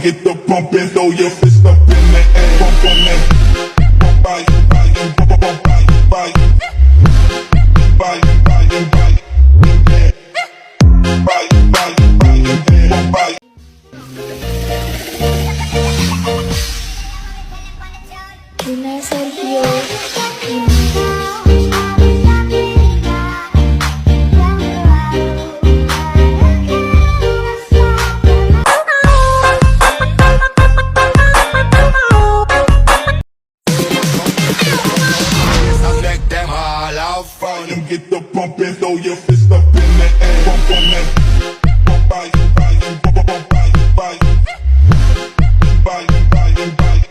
Get the pump and throw your fist up in the air. Pump on that. Bye, bye, bye, bye, bye. Bye, bye, bye. Bye, bye, bye, bye. Luna Sergio Get the pump and throw your fist up in the air. Pump on that. Bye, bye, bye, bye, bye. Bye, bye, bye. Bye, bye, bye.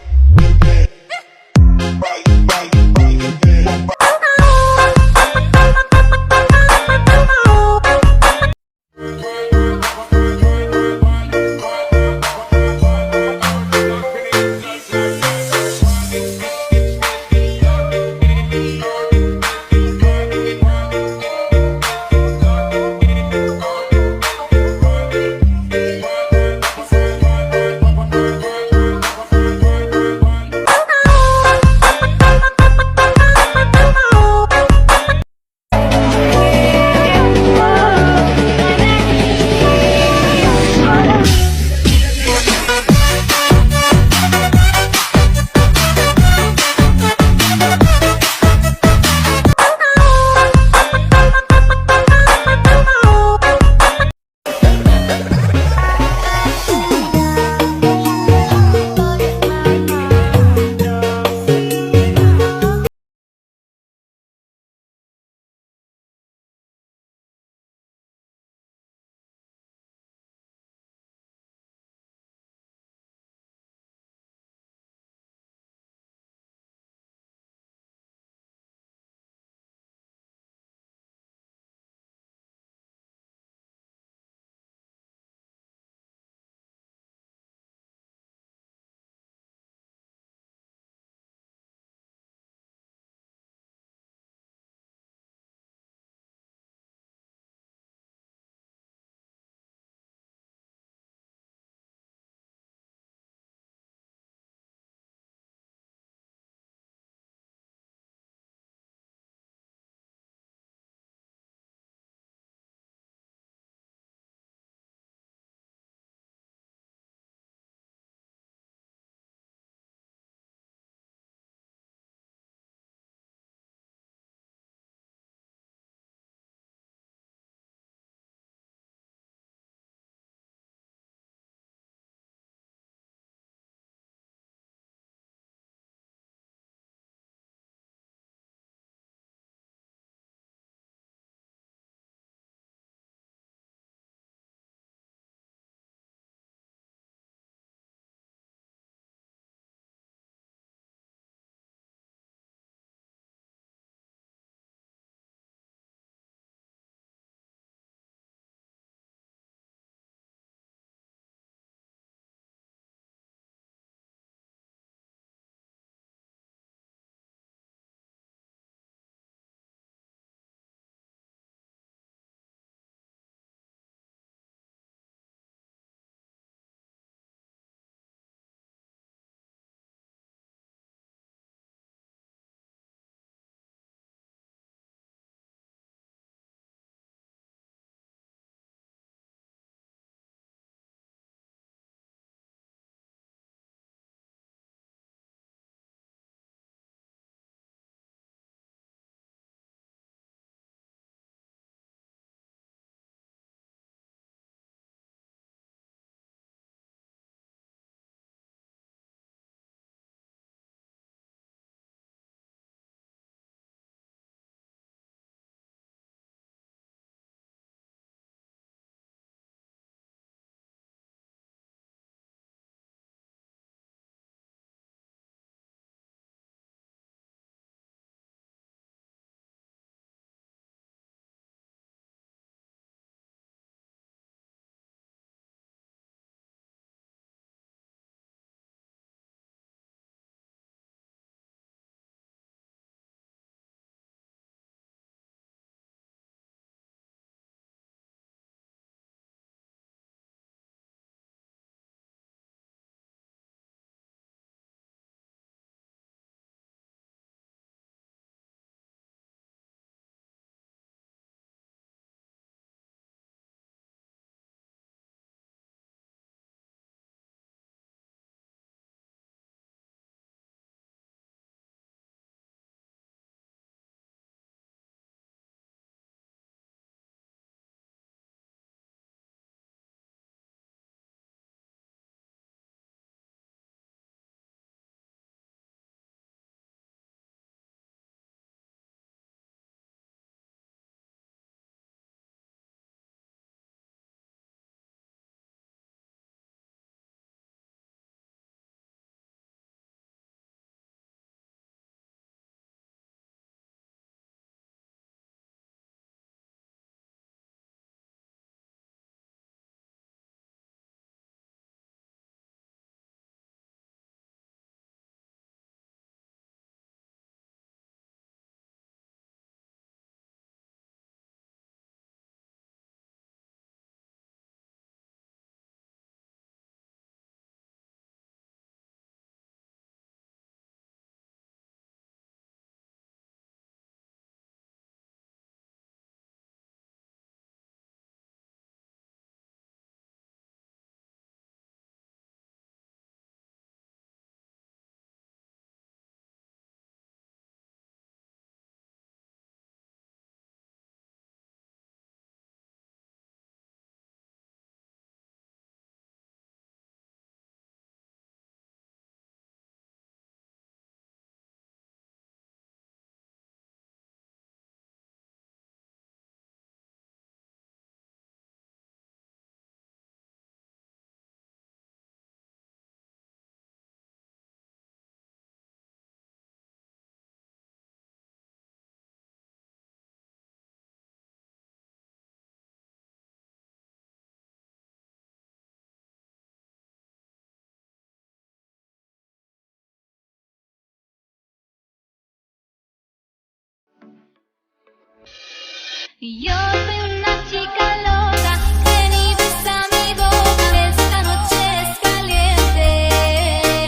Yo soy una chica loca, ven y besa mi boca, esta noche es caliente.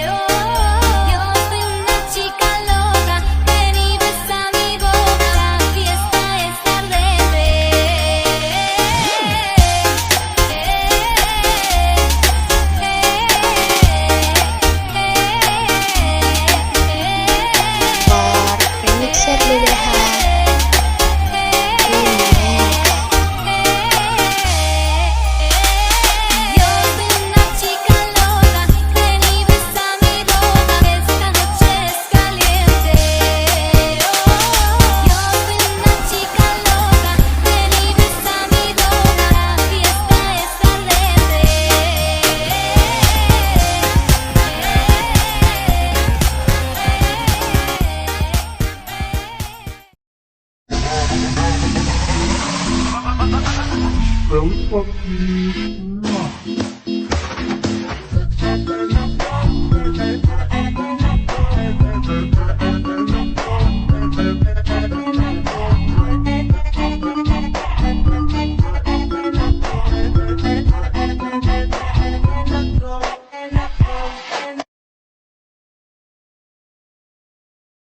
Yo soy una chica loca, ven y besa mi boca, la fiesta está ardiente. Por remixer Jedag Yo soy una chica loca, ven y besa mi boca, esta noche es caliente. Yo soy una chica loca, ven y besa mi boca, la fiesta es ardiente. Selesai.